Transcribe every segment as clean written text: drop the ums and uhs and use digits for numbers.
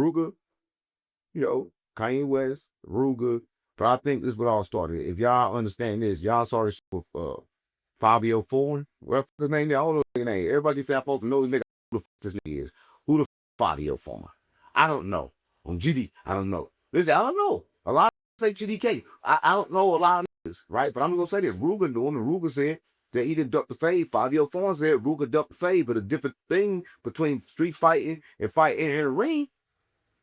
Ruger, Kanye West, Ruger. But I think this is what all started. If y'all understand this, y'all saw this with Fabio Foreign. What's his name? I don't know his name. Everybody think I'm supposed to know this nigga. Who the fuck this nigga is? Who the fuck Fabio Foreign? I don't know. On GD, I don't know. Listen, I don't know. A lot of say GDK. I don't know a lot of niggas, right? But I'm gonna say this. Ruger knew him, and Ruger said that he didn't duck the fade. Fabio Foreign said Ruger ducked the fade, but a different thing between street fighting and fighting in a ring,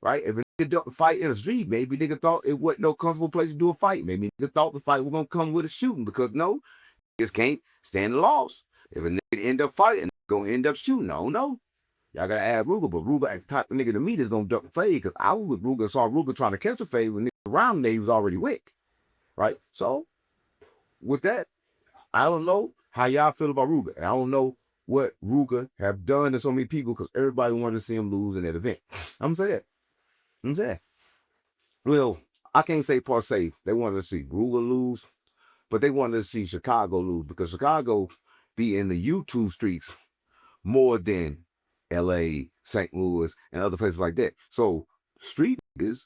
right? If a nigga ducked the fight in the street, maybe nigga thought it wasn't no comfortable place to do a fight. Maybe nigga thought the fight was gonna come with a shooting because no, niggas can't stand the loss. If a nigga end up fighting, gonna end up shooting. I don't know. Y'all gotta add Ruger, but Ruger ain't the type of nigga to me that's gonna duck the fade because I was with Ruger, saw Ruger trying to catch a fade when niggas around there, he was already wick. Right? So, with that, I don't know how y'all feel about Ruger. And I don't know what Ruger have done to so many people because everybody wanted to see him lose in that event. I'm gonna say that. I'm saying. Well, I can't say per se they wanted to see Ruger lose, but they wanted to see Chicago lose because Chicago be in the YouTube streets more than LA, St. Louis, and other places like that. So street niggas,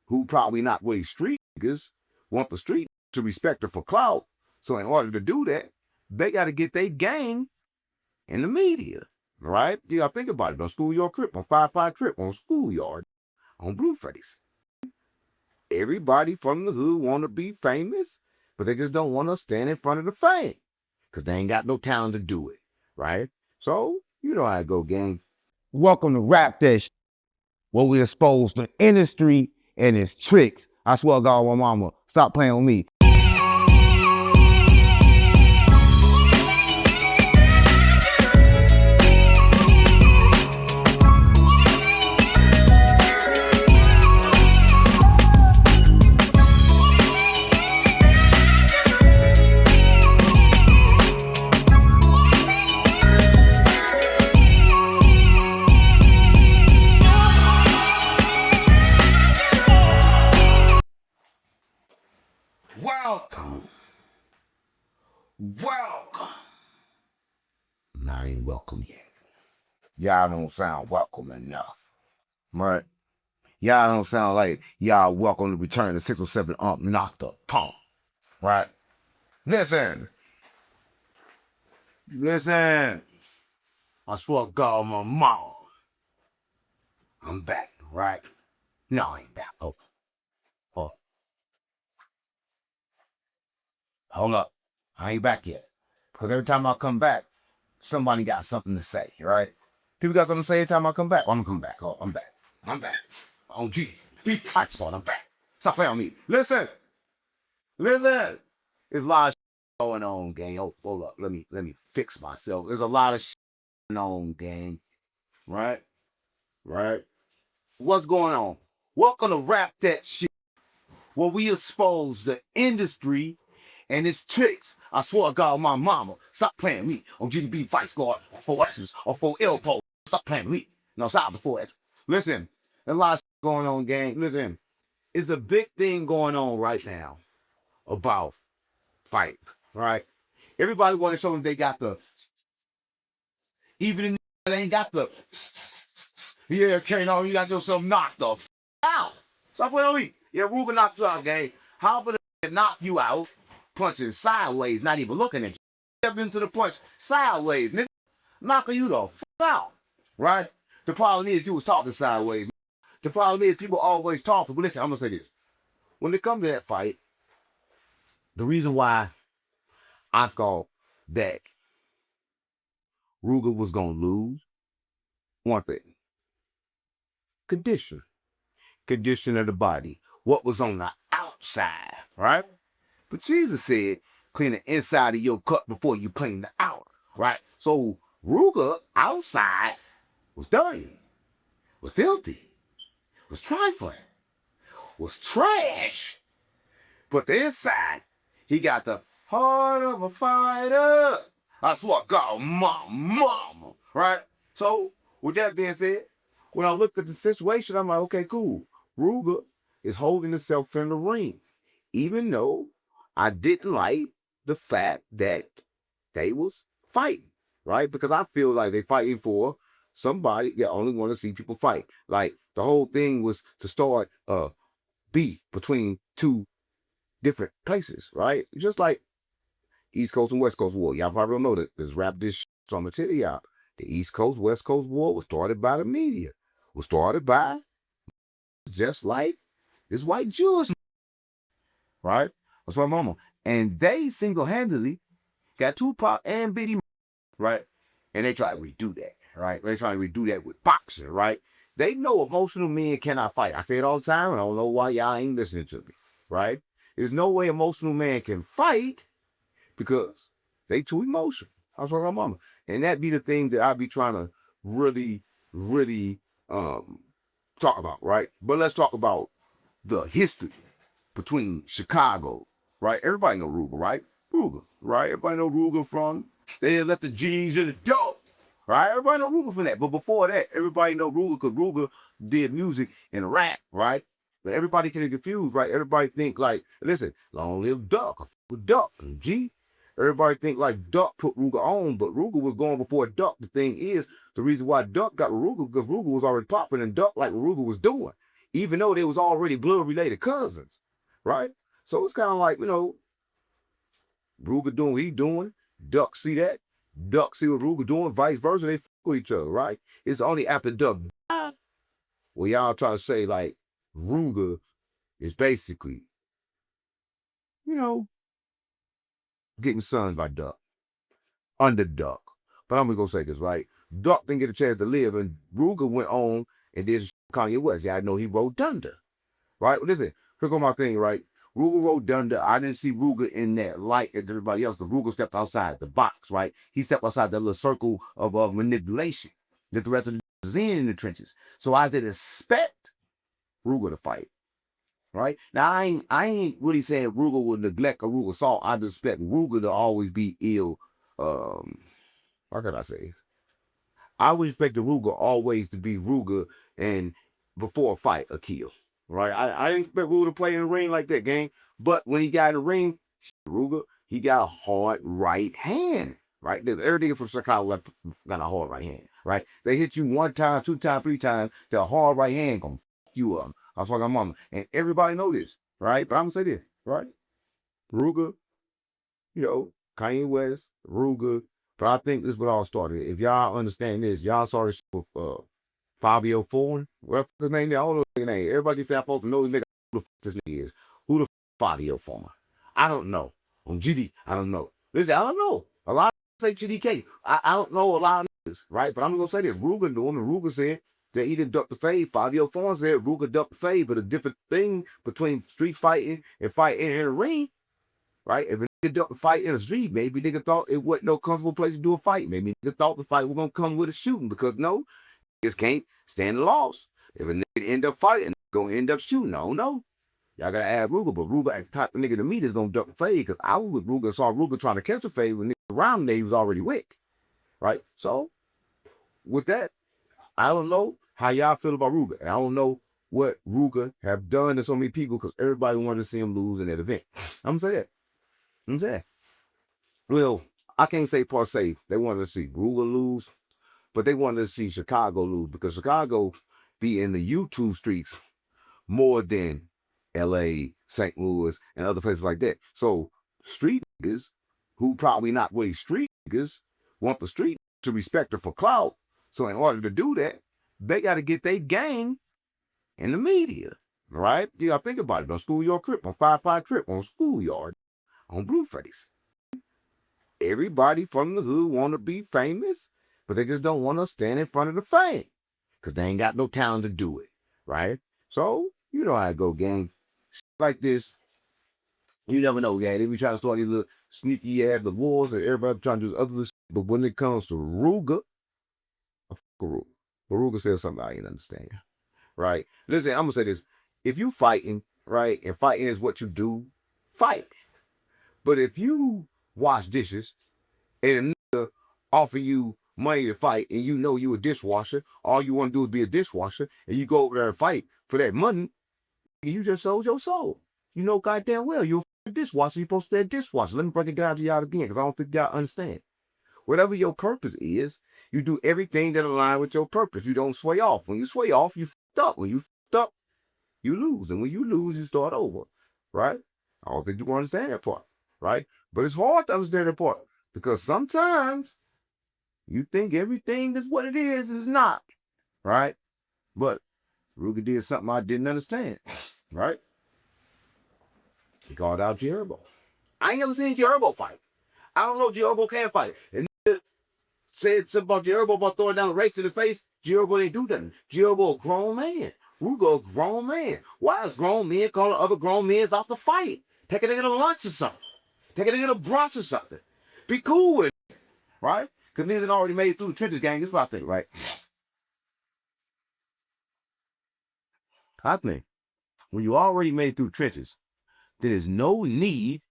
who probably not really street niggas, want the street to respect her for clout. So in order to do that, they got to get their gang in the media, right? You got to think about it. On Schoolyard Crip, on 5-5 Crip, on Schoolyard, on Blueface. Everybody from the hood want to be famous, but they just don't want to stand in front of the fame because they ain't got no talent to do it, right? So, you know how it go, gang. Welcome to Rap Dish, where we expose the industry and its tricks. I swear to God, my mama, stop playing with me. Welcome. I ain't welcome yet. Y'all don't sound welcome enough. Right? Y'all don't sound like y'all welcome to return to 607 knock the pump. Right? Listen. I swear to God, my mom. I'm back, right? No, I ain't back. Oh. Hold up. I ain't back yet. Because every time I come back, somebody got something to say, right? People got something to say every time I come back. I'm gonna come back. Oh, I'm back. On G. Deep tight spot. I'm back. Stop playing on me. Listen. There's a lot of going on, gang. Oh, hold up. Let me fix myself. There's a lot of going on, gang. Right? What's going on? Welcome to Rap That Shit, where we expose the industry and its tricks. I swear to God, my mama, stop playing me on GDB Vice Guard or 4X's or 4L Pole. Stop playing me. No, stop before X. Listen, there's a lot of shit going on, gang. Listen, it's a big thing going on right now about fight, right? Everybody want to show them they got the, even if they ain't got the, yeah, Kano, you got yourself knocked the out. Stop playing on me. Yeah, Ruger knocked you out, gang. How about it knock you out, punching sideways, not even looking at you. Step into the punch sideways, nigga. Knocking you the fuck out, right? The problem is you was talking sideways. The problem is people always talk. But listen, I'm gonna say this. When it comes to that fight, the reason why I thought that Ruger was gonna lose, one thing, condition of the body, what was on the outside, right? But Jesus said, clean the inside of your cup before you clean the outer, right? So Ruger outside was dirty, was filthy, was trifling, was trash. But the inside, he got the heart of a fighter. I swear, God, mama, right? So, with that being said, when I looked at the situation, I'm like, okay, cool. Ruger is holding himself in the ring, even though I didn't like the fact that they was fighting, right? Because I feel like they fighting for somebody that only want to see people fight. Like the whole thing was to start beef between two different places, right? Just like East Coast and West Coast war. Y'all probably don't know that. Let's wrap this on the titty out. The East Coast West Coast war was started by the media. Was started by just like this white Jewish, right? That's my mama. And they single-handedly got Tupac and Biggie, right? And they try to redo that, right? They try to redo that with boxing, right? They know emotional men cannot fight. I say it all the time. I don't know why y'all ain't listening to me, right? There's no way emotional man can fight because they too emotional. That's what my mama. And that be the thing that I be trying to really, really talk about, right? But let's talk about the history between Chicago, right? Everybody know Ruger, right? Ruger, right? Everybody know Ruger from they let the G's in the dope, right? Everybody know Ruger from that. But before that, everybody know Ruger because Ruger did music and rap, right? But everybody can get confused, right? Everybody think like, listen, long live Duck, I fuck with Duck and G. Everybody think like Duck put Ruger on, but Ruger was going before Duck. The thing is, the reason why Duck got with Ruger because Ruger was already popping and Duck like what Ruger was doing, even though they was already blood related cousins, right? So it's kind of like, Ruger doing what he doing, Duck see that, Duck see what Ruger doing, vice versa, they fuck with each other, right? It's only after Duck died, well, y'all try to say like Ruger is basically, you know, getting sunned by Duck, under Duck. But I'm gonna say this, right? Duck didn't get a chance to live, and Ruger went on and did Kanye West. Yeah, I know he wrote Thunder. Right? Listen, here go my thing, right? Ruger wrote Thunder. I didn't see Ruger in that light as everybody else because Ruger stepped outside the box, right? He stepped outside that little circle of manipulation that the rest of the is in the trenches. So I did expect Ruger to fight, right? Now I ain't really saying Ruger will neglect or Ruger salt. I just expect Ruger to always be ill. How can I say? I would expect the Ruger always to be Ruger and before a fight, a kill. Right? I didn't expect Ruger to play in the ring like that, gang. But when he got in the ring, Ruger, he got a hard right hand. Right? Everything from Chicago got a hard right hand. Right? They hit you one time, two times, three times, the hard right hand gonna fuck you up. I was talking to mama. And everybody know this, right? But I'm gonna say this, right? Ruger, Kanye West, Ruger. But I think this is what all started. If y'all understand this, y'all saw this with Fabio Foreign. What the name? I don't know his name. Everybody think I'm supposed to know this nigga. Who the fuck this nigga is? Who the fuck Fabio Foreign? I don't know. On GD, I don't know. Listen, I don't know. A lot of say GDK. I don't know a lot of niggas, right? But I'm gonna say this. Ruger knew him, and Ruger said that he didn't duck the fade. Fabio Foreign said Ruger ducked the fade, but a different thing between street fighting and fighting in the ring, right? If a nigga ducked the fight in the street, maybe nigga thought it wasn't no comfortable place to do a fight. Maybe nigga thought the fight was gonna come with a shooting because no, just can't stand the loss. If a nigga end up fighting, gonna end up shooting. I don't know. Y'all gotta add Ruger, but Ruger the type of nigga to me that's gonna duck the fade because I was with Ruger, saw Ruger trying to catch a fade when niggas around him, he was already wick. Right? So with that, I don't know how y'all feel about Ruger. And I don't know what Ruger have done to so many people because everybody wanted to see him lose in that event. I'm gonna say that. I'm saying. Well, I can't say per se they wanted to see Ruger lose, but they wanted to see Chicago lose because Chicago be in the YouTube streets more than LA, St. Louis, and other places like that. So street niggas, who probably not really street niggas, want the street to respect her for clout. So in order to do that, they got to get their gang in the media, right? You got to think about it on Schoolyard Crip, on 5-5 Crip, on Schoolyard, on Blueface. Everybody from the hood want to be famous, but they just don't want to stand in front of the fame because they ain't got no talent to do it, right? So, you know how it go, gang. Like this, you never know, gang. They be trying to start these little sneaky ass the wars and everybody trying to do other shit. But when it comes to Ruger, I fuck with Ruger. But Ruger says something I ain't understand, right? Listen, I'm gonna say this. If you fighting, right, and fighting is what you do, fight. But if you wash dishes and a nigga offer you money to fight and you know you a dishwasher, all you want to do is be a dishwasher, and you go over there and fight for that money, you just sold your soul. You know goddamn well you're a dishwasher, you're supposed to be a dishwasher. Let me break it down to y'all again, because I don't think y'all understand. Whatever your purpose is, You do everything that aligns with your purpose. You don't sway off. When you sway off, you fucked up. When you fucked up, you lose. And when you lose, you start over, right? I don't think you understand that part, right? But it's hard to understand that part because sometimes you think everything is what it is, and it's not, right? But Ruger did something I didn't understand, right? He called out G-Herbo. I ain't never seen G-Herbo fight. I don't know G-Herbo can fight. And said something about G-Herbo about throwing down a rake to the face. G-Herbo didn't do nothing. G-Herbo a grown man. Ruger a grown man. Why is grown men calling other grown men out to fight? Take a nigga to lunch or something. Take a nigga to brunch or something. Be cool with it, right? Because niggas had already made it through the trenches, gang. That's what I think, right? I think when you already made it through the trenches, then there's no need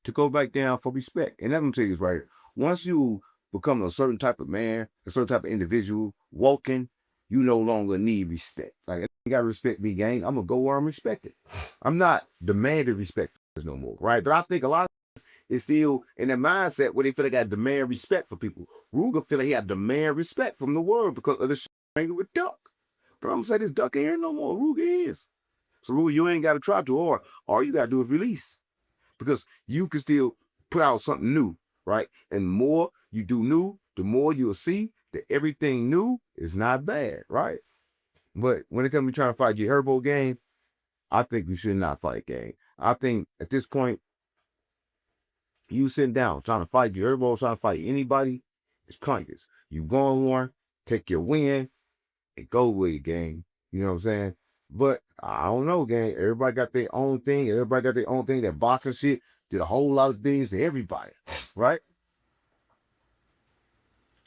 to go back down for respect. And let me tell you this right here. Once you become a certain type of man, a certain type of individual, walking, you no longer need respect. Like, you gotta respect me, gang. I'm gonna go where I'm respected. I'm not demanding respect for no more, right? But I think a lot of is still in that mindset where they feel they got to demand respect for people. Ruger feel like he got to demand respect from the world because of the shit hanging with Dugg. But I'm gonna say this Dugg ain't here no more. Ruger is. So Ruger, you ain't gotta try to, or all you gotta do is release. Because you can still put out something new, right? And the more you do new, the more you'll see that everything new is not bad, right? But when it comes to trying to fight your Herbo game, I think you should not fight game. I think at this point, you sitting down trying to fight your Herbo, trying to fight anybody, it's pointless. You go on one, take your win, and go with it, gang. You know what I'm saying? But I don't know, gang. Everybody got their own thing. Everybody got their own thing. That boxing shit did a whole lot of things to everybody, right?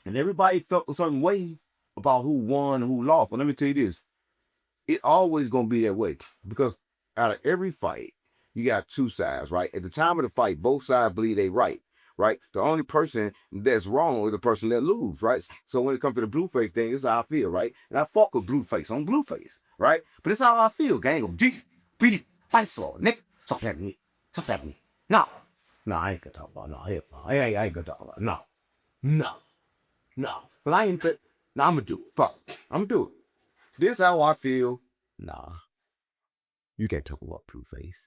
And everybody felt a certain way about who won and who lost. But let me tell you this. It always gonna be that way. Because out of every fight, you got two sides, right? At the time of the fight, both sides believe they right. Right? The only person that's wrong is the person that lose, right? So when it comes to the Blueface thing, this is how I feel, right? And I fuck with Blueface on Blueface, right? But it's how I feel, gang. Go deep, beat it, fight slow, nigga. Stop that me. Stop that me. No. No, I ain't gonna talk about no hip. I ain't gonna talk about no. No. No. But I ain't fit. No, I'm gonna do it. Fuck. I'm gonna do it. This how I feel. Nah. You can't talk about Blueface.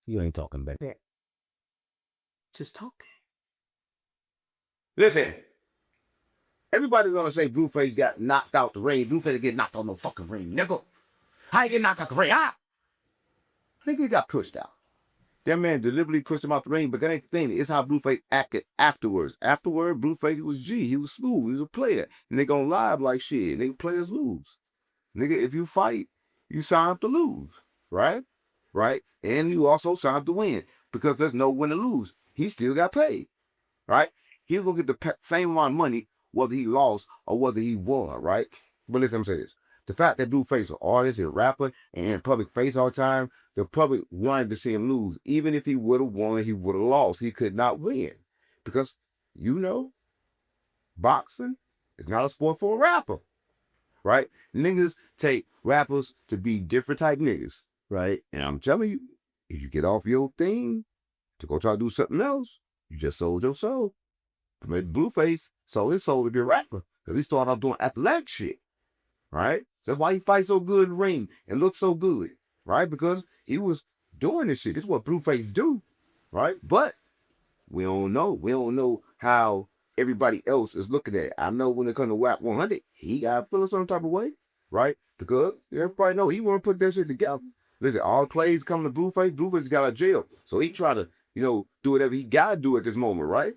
You ain't talking about that. Just talking. Listen, everybody's gonna say Blueface got knocked out the ring. Blueface get knocked out no fucking ring, nigga. How you get knocked out the ring? Ah, nigga got pushed out. That man deliberately pushed him out the ring, but that ain't the thing. It's how Blueface acted afterwards. Afterward, Blueface was G. He was smooth. He was a player. And they gonna lie like shit. Nigga, players lose. Nigga, if you fight, you sign up to lose, right? Right? And you also sign up to win because there's no win or lose. He still got paid, right? He's gonna get the same amount of money whether he lost or whether he won, right? But listen, I'm saying this. The fact that Blueface, an artist, a rapper, and in public face all the time, the public wanted to see him lose. Even if he would have won, he would have lost. He could not win. Because, you know, boxing is not a sport for a rapper, right? Niggas take rappers to be different type niggas, right? And I'm telling you, if you get off your thing to go try to do something else, you just sold your soul. But Blueface sold his soul to be a rapper because he started off doing athletic shit, right? That's why he fights so good in the ring and looks so good, right? Because he was doing this shit. This is what Blueface do, right? But we don't know. We don't know how everybody else is looking at it. I know when it comes to WAP 100, he got to feel a certain type of way, right? Because everybody know he want to put that shit together. Listen, all plays coming to Blueface. Blueface got out of jail. So he try to, do whatever he got to do at this moment, right?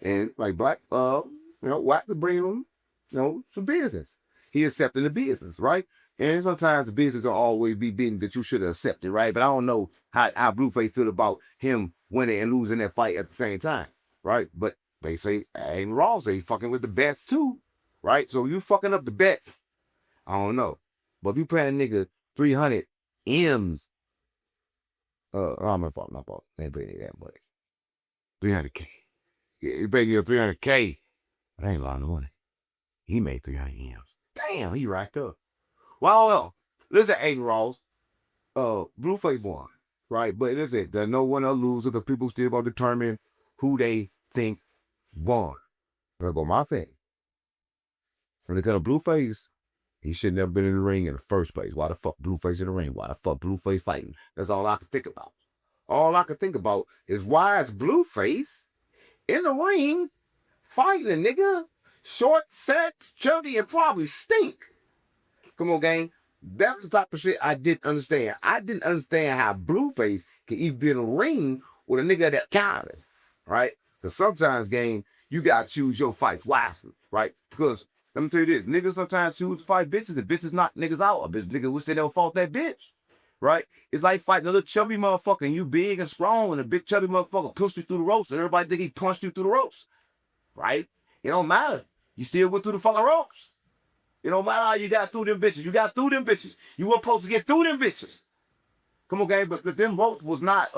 And like Black, WAP to bring him, some business. He accepting the business, right? And sometimes the business will always be business that you should have accepted, right? But I don't know how Blueface feel about him winning and losing that fight at the same time, right? But they say Adin Ross, they fucking with the bets too, right? So you fucking up the bets, I don't know. But if you paying a nigga 300 M's, I'm my fault, they ain't paying that much. 300K. Yeah, you paying you 300K. That ain't a lot of money. He made 300 M's. Damn, he racked up. Well, listen, Adin Ross, Blueface won. right? But listen, there's no one to lose because people still gonna determine who they think won. That's about my thing. When it comes to Blueface, he should never been in the ring in the first place. Why the fuck Blueface in the ring? Why the fuck Blueface fighting? That's all I can think about. All I can think about is why is Blueface in the ring fighting, nigga? Short, fat, chubby, and probably stink. Come on, gang. That's the type of shit I didn't understand. I didn't understand how Blueface can even be in a ring with a nigga that counted, right? Because sometimes, gang, you gotta choose your fights wisely, right? Because let me tell you this, niggas sometimes choose to fight bitches and bitches knock niggas out. A bitch nigga wish they never fought that bitch, right? It's like fighting a little chubby motherfucker and you big and strong and a big chubby motherfucker pushed you through the ropes and everybody think he punched you through the ropes, right? It don't matter. You still went through the fucking ropes. It don't matter how you got through them bitches. You got through them bitches. You weren't supposed to get through them bitches. Come on, gang, but them ropes was not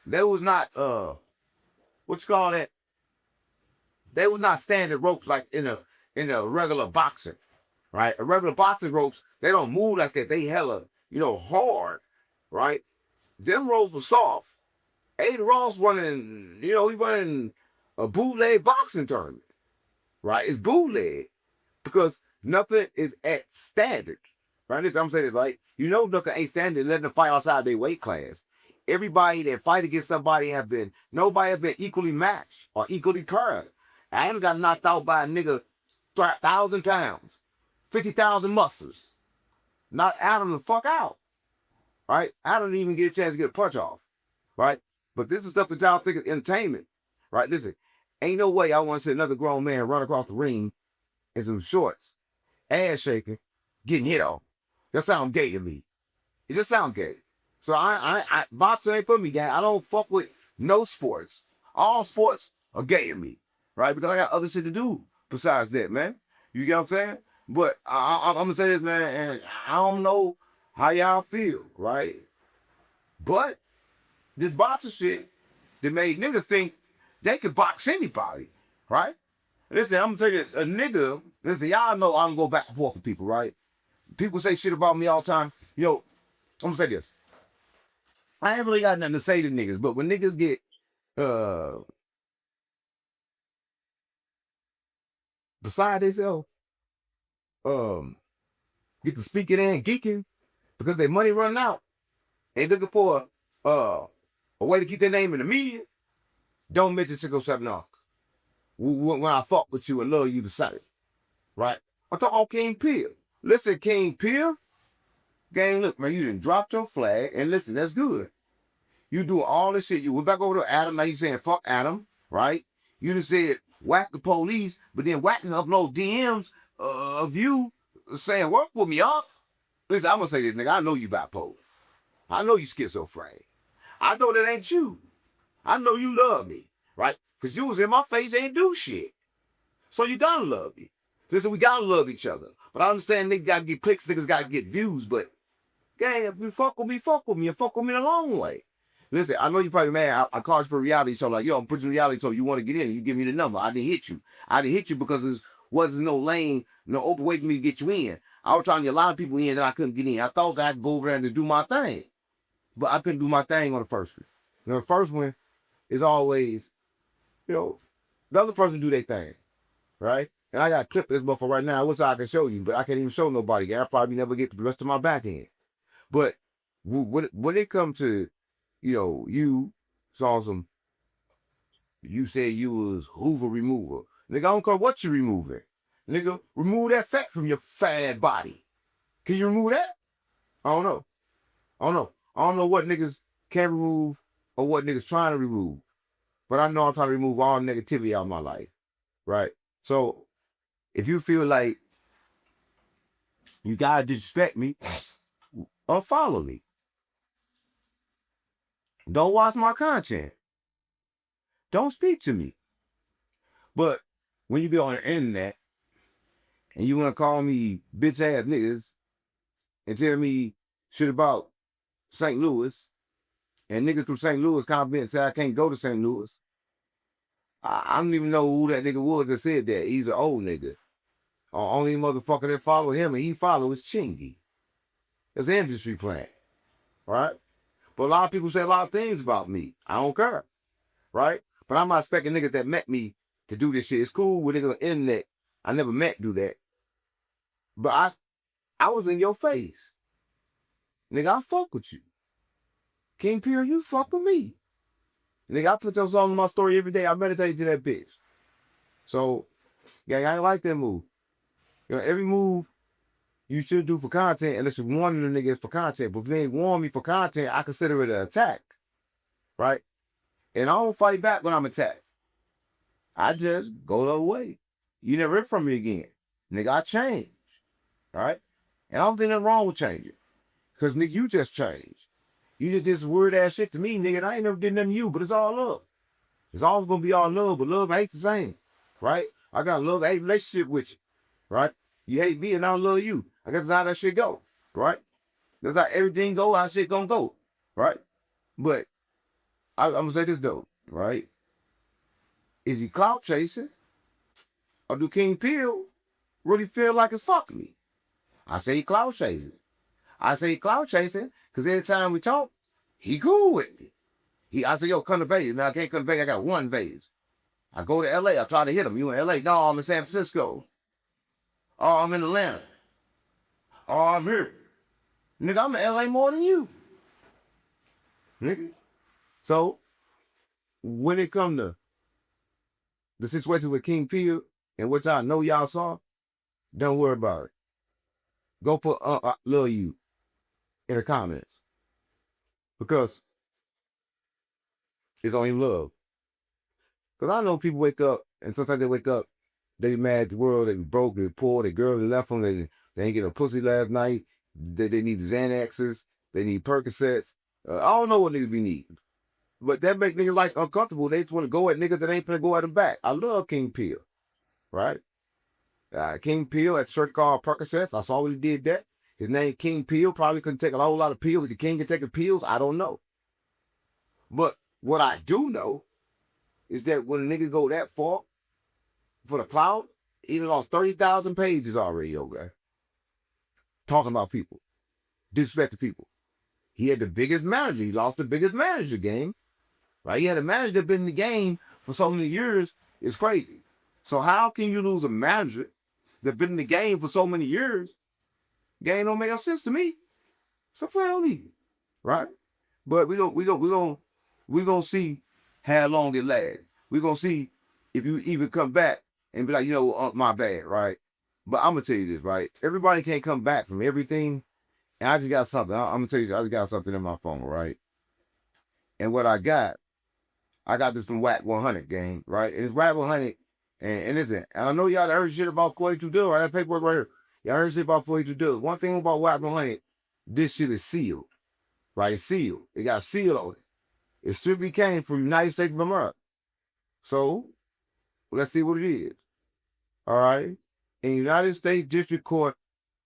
they was not what you call that? They was not standard ropes like in a regular boxing, right? A regular boxing ropes, they don't move like that. They hella, hard, right? Them ropes were soft. Adin Ross running, he running a bootleg boxing tournament, right? It's bootleg. Because nothing is at standard. Right? This I'm saying it like nothing ain't standard. Letting them fight outside their weight class. Everybody that fight against somebody nobody have been equally matched or equally curved. I ain't got knocked out by a nigga 1,000 pounds, 50,000 muscles. Knock Adin the fuck out. Right? I don't even get a chance to get a punch off. Right? But this is stuff that y'all think is entertainment. Right? Listen, ain't no way I want to see another grown man run across the ring in some shorts, ass shaking, getting hit on. That sound gay to me. It just sound gay. So boxing ain't for me, guy. I don't fuck with no sports. All sports are gay to me, right? Because I got other shit to do besides that, man. You get what I'm saying? But I'm gonna say this, man, and I don't know how y'all feel, right? But this boxing shit that made niggas think they could box anybody, right? Listen, I'm gonna tell you, a nigga, listen, y'all know I don't go back and forth with people, right? People say shit about me all the time. Yo, I'm gonna say this. I ain't really got nothing to say to niggas, but when niggas get beside themselves, um, get to speaking and geeking because their money running out, they looking for a way to keep their name in the media, don't mention 607 Arc. When I fuck with you and love you to say, right? I'm talking about King Peel. Listen, King Peel, gang, look, man, you done dropped your flag, and listen, that's good. You do all this shit. You went back over to Adam, now you saying fuck Adam, right? You done said whack the police, but then whacking upload DMs of you saying work with me, y'all. Listen, I'm gonna say this, nigga, I know you bipolar. I know you schizophrenic. I know that ain't you. I know you love me, right? Because you was in my face, ain't do shit. So you gotta love me. Listen, we gotta love each other. But I understand niggas gotta get clicks, niggas gotta get views, but gang, if you fuck with me, and fuck with me in a long way. Listen, I know you probably mad. I called you for a reality show, like, yo, I'm putting a reality show. You want to get in, you give me the number. I didn't hit you. I didn't hit you because there wasn't no lane, no open way for me to get you in. I was trying to get a lot of people in that I couldn't get in. I thought that I could go over there and do my thing. But I couldn't do my thing on the first one. The first one is always, the other person do their thing, right? And I got a clip of this motherfucker right now. I wish I could show you, but I can't even show nobody. I probably never get the rest of my back end. But when it comes to, you saw some, you said you was Hoover remover. Nigga, I don't care what you removing. Nigga, remove that fat from your fat body. Can you remove that? I don't know. I don't know. I don't know what niggas can remove or what niggas trying to remove. But I know I'm trying to remove all negativity out of my life. Right? So if you feel like you gotta disrespect me, unfollow me. Don't watch my content. Don't speak to me. But when you be on the internet and you want to call me bitch ass niggas and tell me shit about St. Louis and niggas from St. Louis comment and say I can't go to St. Louis, I don't even know who that nigga was that said that. He's an old nigga. Only motherfucker that follow him and he follow is Chingy. It's an industry plan, right? But a lot of people say a lot of things about me. I don't care, right? But I'm not expecting niggas that met me to do this shit. It's cool with niggas on the internet. I never met do that. But I was in your face. Nigga, I fuck with you. King Pierre, you fuck with me. Nigga, I put your song in my story every day. I meditate to that bitch. So, yeah, I ain't like that move. You know, every move you should do for content, unless you're warning the niggas for content. But if they ain't warn me for content, I consider it an attack. Right? And I don't fight back when I'm attacked. I just go the other way. You never hear from me again. Nigga, I changed. Right? And I don't think nothing wrong with changing. Because, nigga, you just changed. You did this weird ass shit to me, nigga, and I ain't never did nothing to you, but it's all love. It's always gonna be all love, but love ain't the same. Right? I got a love-hate relationship with you. Right? You hate me and I don't love you. I guess that's how that shit go. Right? That's how everything go, how shit gonna go. Right? But I'm gonna say this though, right? Is he clout chasing? Or do King Peel really feel like it's fuck me? I say he clout chasing. I say he clout chasing because every time we talk, he cool with me. I say, yo, come to Vegas. Now I can't come to Vegas. I got one Vegas. I go to LA. I try to hit him. You in LA? No, I'm in San Francisco. Oh, I'm in Atlanta. Oh, I'm here. Nigga, I'm in LA more than you. Nigga. So, when it come to the situation with King Peel, and which I know y'all saw, don't worry about it. Go put love you in the comments. Because it's only love. Because I know people wake up, and sometimes they wake up, they mad at the world, they broke, they poor, they girl, they left them, they ain't get a pussy last night, they need Xanaxes, they need Percocets. I don't know what niggas be needing. But that make niggas like uncomfortable. They just want to go at niggas that ain't finna go at them back. I love King Peel, right? King Peel at Circuit called Percocets. I saw when he did that. His name King Peel, probably couldn't take a whole lot of pills. If the king can take the pills, I don't know. But what I do know is that when a nigga go that far for the clout, he lost 30,000 pages already over there. Talking about people. Disrespecting people. He had the biggest manager. He lost the biggest manager game. Right? He had a manager that been in the game for so many years. It's crazy. So how can you lose a manager that been in the game for so many years? Game don't make no sense to me. So play me. Right? But we gonna see how long it lasts. We gonna see if you even come back and be like, you know, my bad, right? But I'm gonna tell you this, right? Everybody can't come back from everything. And I just got something. I'm gonna tell you, I just got something in my phone, right? And what I got this from Whack 100 game, right? And it's Whack 100, and listen, and I know y'all heard shit about 42 Dugg, right? That paperwork right here. Y'all heard shit about 42 Dugg. One thing about Whack 100, this shit is sealed, right? It's sealed. It got sealed on it. It strictly came from the United States of America. So, let's see what it is. All right? In United States District Court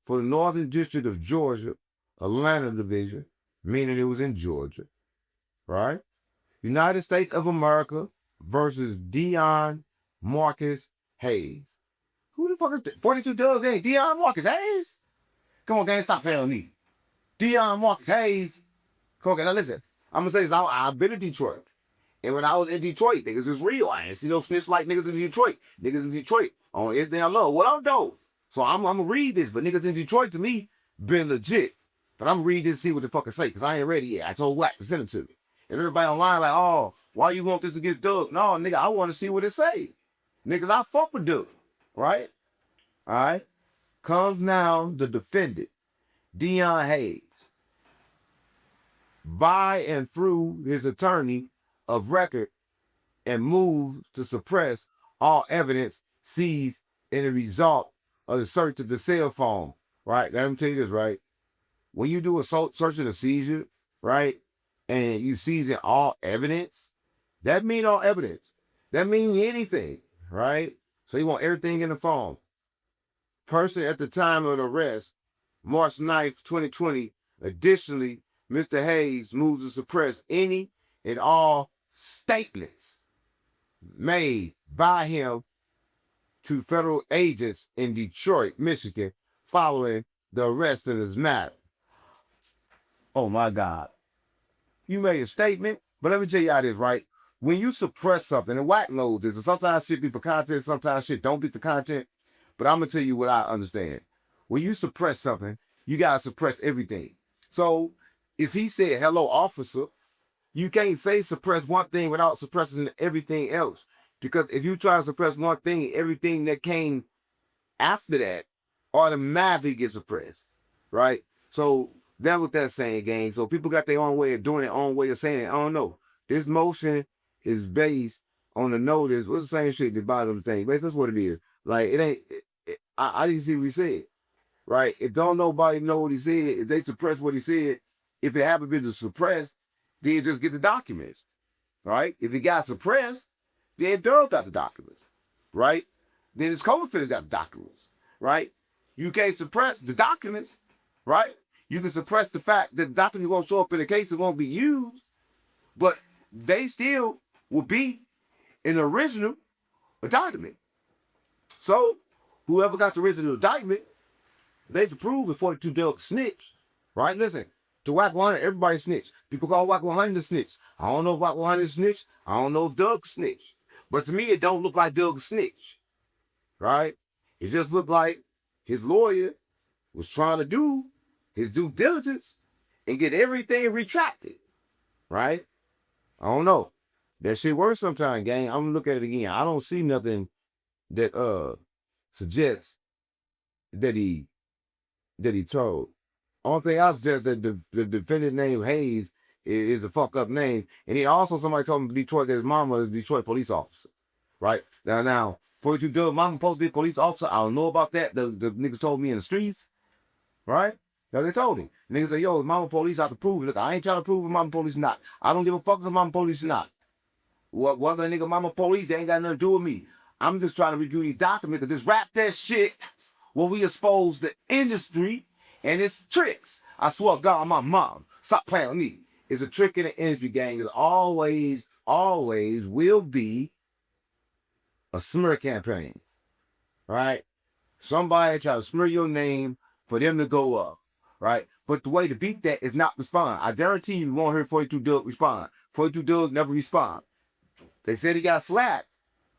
for the Northern District of Georgia, Atlanta Division, meaning it was in Georgia, right? United States of America versus Dion Marcus Hayes. Who the fuck is 42 Dugg? Hey, Dion Marcus Hayes? Come on, gang, stop failing me. Dion Marcus Hayes. Come on, gang, now listen. I'm gonna say this. I've been to Detroit. And when I was in Detroit, niggas is real. I ain't see those snitch like niggas in Detroit. Niggas in Detroit on everything I love. What I know. So I'm gonna read this, but niggas in Detroit to me been legit. But I'm gonna read this and see what the fuck it say, because I ain't ready yet. I told Wack to send it to me. And everybody online like, oh, why you want this to get Dugg? No, nigga, I want to see what it say. Niggas, I fuck with Dugg. Right? All right? Comes now the defendant, Dion Hayes, by and through his attorney of record, and moves to suppress all evidence seized in the result of the search of the cell phone. Right? Let me tell you this, right? When you do a search and a seizure, right, and you seizing all evidence, that mean all evidence. That mean anything, right? So you want everything in the phone. Person at the time of the arrest, March 9th, 2020. Additionally, Mr. Hayes moves to suppress any and all statements made by him to federal agents in Detroit, Michigan, following the arrest of this matter. Oh my God. you made a statement. But let me tell you how this, right? When you suppress something, and Whack knows this, and sometimes shit be for content, sometimes shit don't be for content. But I'm gonna tell you what I understand. When you suppress something, you gotta suppress everything. So if he said hello, officer, you can't say suppress one thing without suppressing everything else. Because if you try to suppress one thing, everything that came after that automatically gets suppressed, right? So that's what that's saying, gang. So people got their own way of doing it, own way of saying it. I don't know. This motion is based on the notice. What's the same shit at the bottom of the thing? But that's what it is. Like it ain't. I didn't see what he said, right? If don't nobody know what he said, if they suppress what he said, if it happened to be suppressed, then just get the documents, right? If it got suppressed, then Dugg got the documents, right? Then his co-defendants got the documents, right? You can't suppress the documents, right? You can suppress the fact that the documents won't show up in the case, it won't be used, but they still will be an original document. So whoever got the original document, they can prove if 42 Dugg snitch, right? Listen, to Whack 100, everybody snitch. People call Whack 100 a snitch. I don't know if Whack 100 snitch. I don't know if Dugg snitch. But to me, it don't look like Dugg snitch, right? It just looked like his lawyer was trying to do his due diligence and get everything retracted, right? I don't know. That shit works sometimes, gang. I'm gonna look at it again. I don't see nothing that suggests that he told. Only thing I suggest that the defendant named Hayes is a fuck up name. And he also somebody told him Detroit that his mama is a Detroit police officer. Right? Now 42 Dugg mama supposed to be a police officer. I don't know about that. The niggas told me in the streets. Right? Now they told him. Niggas say, yo, mama police out to prove it. Look, I ain't trying to prove if mama police not. I don't give a fuck if mama police not. Whether nigga mama police, they ain't got nothing to do with me. I'm just trying to review these documents because this rap that shit will we expose the industry and its tricks. I swear to God, my mom, stop playing with me. It's a trick in the industry, gang. It always will be a smear campaign, right? Somebody try to smear your name for them to go up, right? But the way to beat that is not respond. I guarantee you won't hear 42 Dugg respond. 42 Dugg never respond. They said he got slapped,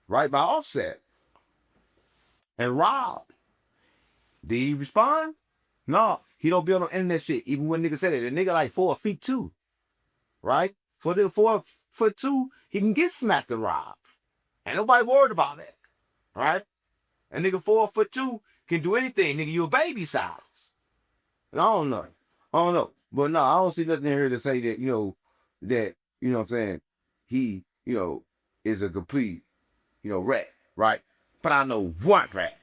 right, by Offset and robbed. Did he respond? No, he don't be on no internet shit. Even when nigga said it, the nigga like 4 feet 2, right? For the 4'2", he can get smacked and robbed. Ain't nobody worried about that, right? A nigga 4'2" can do anything. Nigga, you a baby size. And I don't know. But no, I don't see nothing in here to say that, that, what I'm saying, he, is a complete, rat, right? But I know one rat.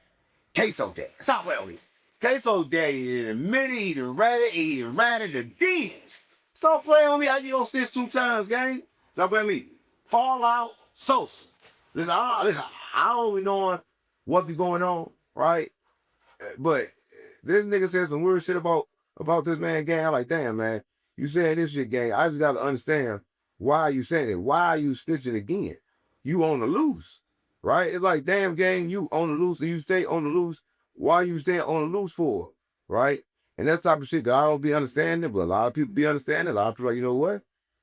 Queso Daddy. Stop playing with me. Queso Daddy admitted he done ratted the demons. Stop playing with me. I get on snitch 2 times, gang. Stop playing with me. Fallout, Sosa. Listen, I don't be knowing what be going on, right? But this nigga said some weird shit about this man, gang. I'm like, damn, man. You saying this shit, gang. I just got to understand why you saying it. Why are you snitching again? You on the loose, right? It's like, damn, gang, you on the loose and you stay on the loose. Why you stay on the loose for, right? And that type of shit that I don't be understanding, but a lot of people be understanding. A lot of people like, you know what?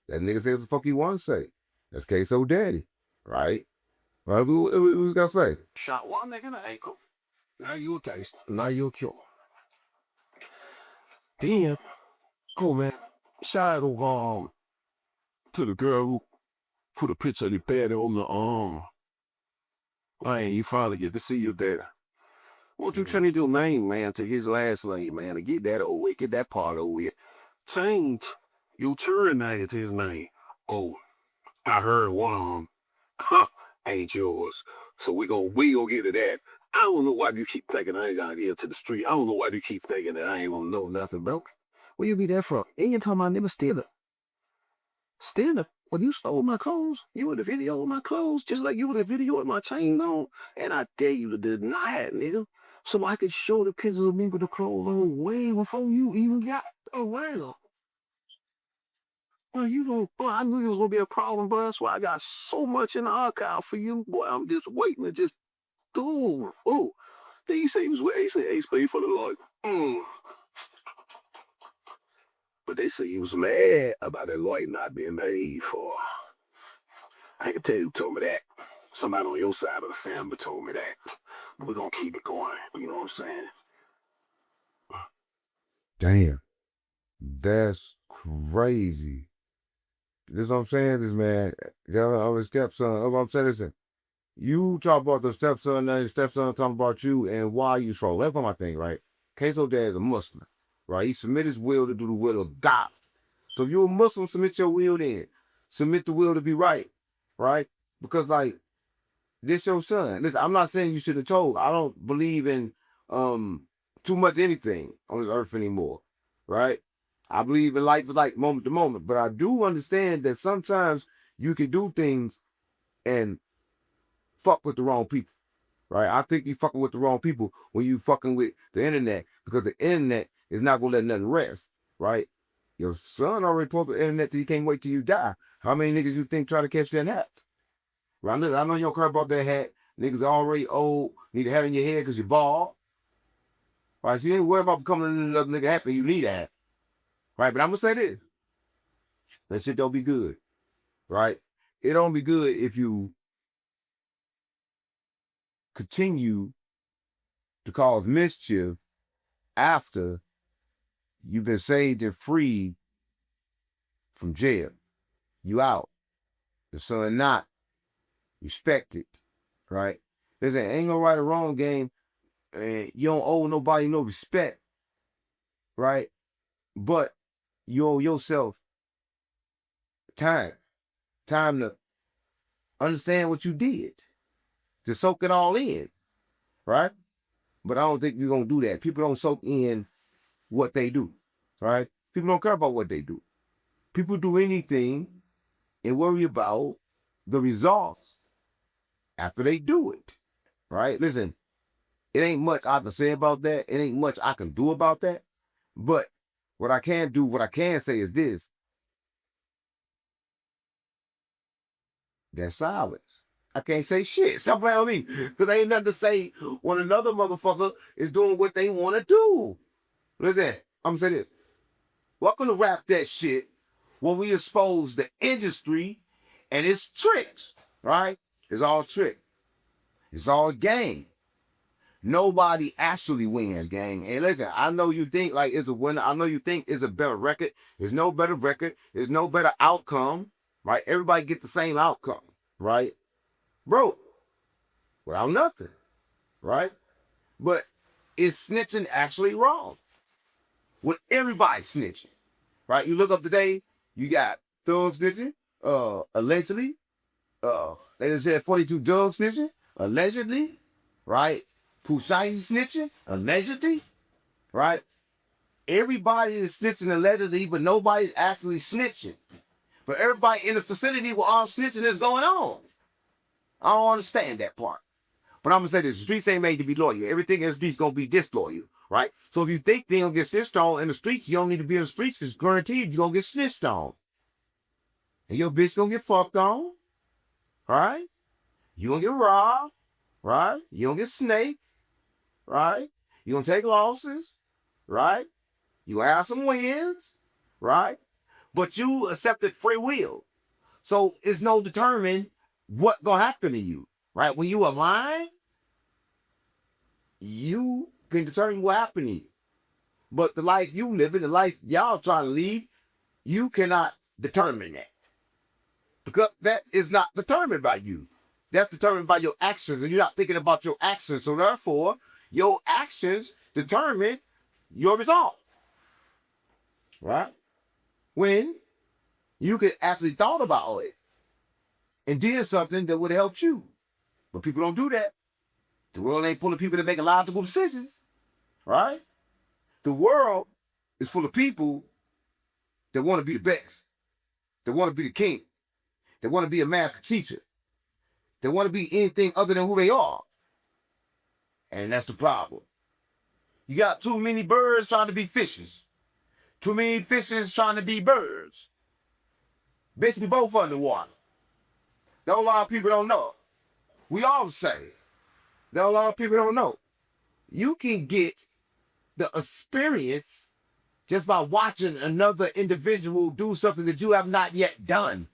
That nigga say what the fuck he want to say. That's Queso Daddy, right? Right? We got to say. Shot one nigga in the ankle. Now you taste. Now you kill. Then, cool man. Shout out to the girl who put a picture of the daddy on the man, you finally get to see your daddy. What you trying to do, man, to his last name, man, to get that over with, get that part over with. Change your terminated his name. Oh, I heard one ain't yours. So we gonna get to that. I don't know why you keep thinking I ain't got here to the street. I don't know why you keep thinking that I ain't gonna know nothing, bro. Where you be there from? And you talking about never steal it. Steal it? When you stole my clothes, you in the video of my clothes, just like you in the video with my chain on. And I dare you to deny it, nigga. So I could show the pictures of me with the clothes on way before you even got around. Well, boy, I knew you was gonna be a problem, bro. That's why I got so much in the archive for you, boy. I'm just waiting to just do. Oh, then you say he was waiting. He said, "Hey, speak for the Lord." But they say you was mad about that lawyer not being paid for. I can tell you who told me that. Somebody on your side of the family told me that. We're gonna keep it going. You know what I'm saying? Damn. That's crazy. This is what I'm saying, this man. I'm his stepson. What I'm saying, listen. You talk about the stepson, and your stepson talking about you, and why you troll. That's my thing, right? Queso dad is a Muslim, right? He submit his will to do the will of God. So if you're a Muslim, submit your will then. Submit the will to be right, right? Because like this your son. Listen, I'm not saying you should have told. I don't believe in too much anything on this earth anymore, right? I believe in life is like moment to moment, but I do understand that sometimes you can do things and fuck with the wrong people, right? I think you fucking with the wrong people when you fucking with the internet, because the internet is not gonna let nothing rest, right? Your son already told the internet that he can't wait till you die. How many niggas you think try to catch that hat? Right? Listen, I know you don't care about that hat. Niggas already old, need to have it in your head because you're bald. Right? So you ain't worried about becoming another nigga happy. You need a hat. Right? But I'm gonna say this. That shit don't be good. Right? It don't be good if you continue to cause mischief after you've been saved and freed from jail. You out. The son not respected. Right? Listen, ain't no right or wrong game. And you don't owe nobody no respect. Right? But you owe yourself time. Time to understand what you did. To soak it all in. Right? But I don't think you're gonna do that. People don't soak in what they do. Right? People don't care about what they do. People do anything and worry about the results after they do it. Right? Listen, it ain't much I can say about that. It ain't much I can do about that. But what I can do, what I can say is this. That's silence. I can't say shit. Stop playing with me. Because ain't nothing to say when another motherfucker is doing what they want to do. Listen, I'm gonna say this. Welcome to Rap That Shit, where we expose the industry and its tricks, right? It's all trick. It's all game. Nobody actually wins, gang. And listen, I know you think like it's a winner. I know you think it's a better record. There's no better record. There's no better outcome, right? Everybody get the same outcome, right? Bro, without nothing, right? But is snitching actually wrong? When everybody's snitching, right? You look up today, you got Thug snitching, allegedly. They just said 42 Dugg snitching, allegedly, right? Pusai snitching, allegedly, right? Everybody is snitching allegedly, but nobody's actually snitching. But everybody in the vicinity with all snitching is going on. I don't understand that part. But I'm gonna say this: the streets ain't made to be loyal. Everything in the streets gonna be disloyal, right? So if you think they gonna get snitched on in the streets, you don't need to be in the streets because guaranteed you're gonna get snitched on. And your bitch gonna get fucked on, right? You gonna get robbed, right? You gonna get snaked, right? You gonna take losses, right? You gonna have some wins, right? But you accepted free will. So it's no determine what gonna happen to you, right? When you align, you can determine what happened to you. But the life you living, the life y'all trying to lead, you cannot determine that. Because that is not determined by you. That's determined by your actions, and you're not thinking about your actions. So therefore, your actions determine your result. Right? When you could actually thought about it and did something that would have helped you. But people don't do that. The world ain't full of people that make logical decisions. Right? The world is full of people that want to be the best. That want to be the king. That want to be a master teacher. That want to be anything other than who they are. And that's the problem. You got too many birds trying to be fishes. Too many fishes trying to be birds. Basically both underwater. That a lot of people don't know. We all say that a lot of people don't know. You can get the experience just by watching another individual do something that you have not yet done.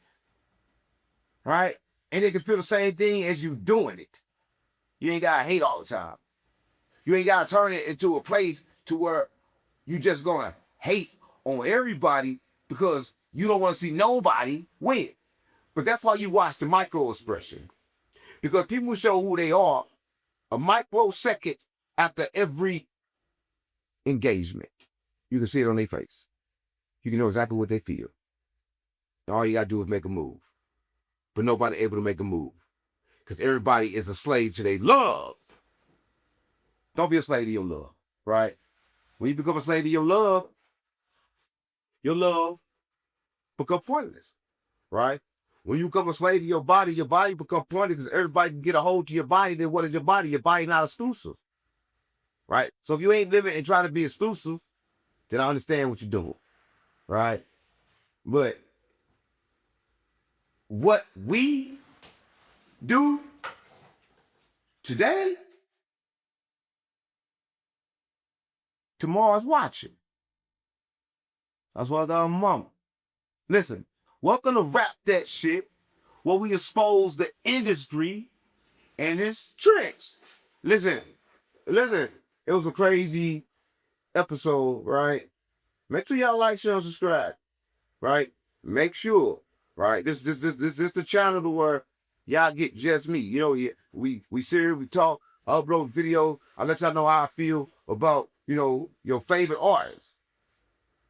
Right? And they can feel the same thing as you doing it. You ain't gotta hate all the time. You ain't gotta turn it into a place to where you just gonna hate on everybody because you don't want to see nobody win. But that's why you watch the micro expression. Because people show who they are a microsecond after every engagement. You can see it on their face. You can know exactly what they feel. All you gotta do is make a move. But nobody able to make a move. Because everybody is a slave to their love. Don't be a slave to your love, right? When you become a slave to your love become pointless, right? When you become a slave to your body become pointless because everybody can get a hold to your body. Then what is your body? Your body not exclusive, right? So if you ain't living and trying to be exclusive, then I understand what you're doing, right? But what we do today, tomorrow's watching. That's why I got a mama. Listen, welcome to Rap That Shit, where we expose the industry and its tricks. Listen, it was a crazy episode, right? Make sure y'all like, share, and subscribe, right? Make sure, right? This the channel to where y'all get just me. You know, we serious, we talk, I upload video, I let y'all know how I feel about, you know, your favorite artist.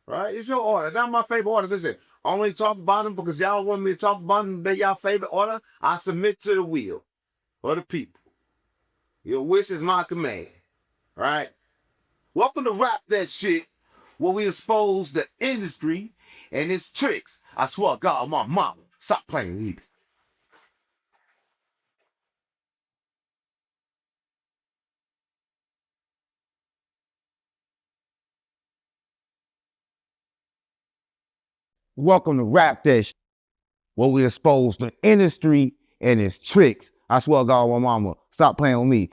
Right? It's your artist. Not my favorite artist. Listen, I only talk about them because y'all want me to talk about them. They're y'all favorite artist. I submit to the will of the people. Your wish is my command. Right? Welcome to Rap That Shit, where we expose the industry and its tricks. I swear to God, my mama, stop playing with me. Welcome to Rap That Shit, where we expose the industry and its tricks. I swear to God, my mama, stop playing with me.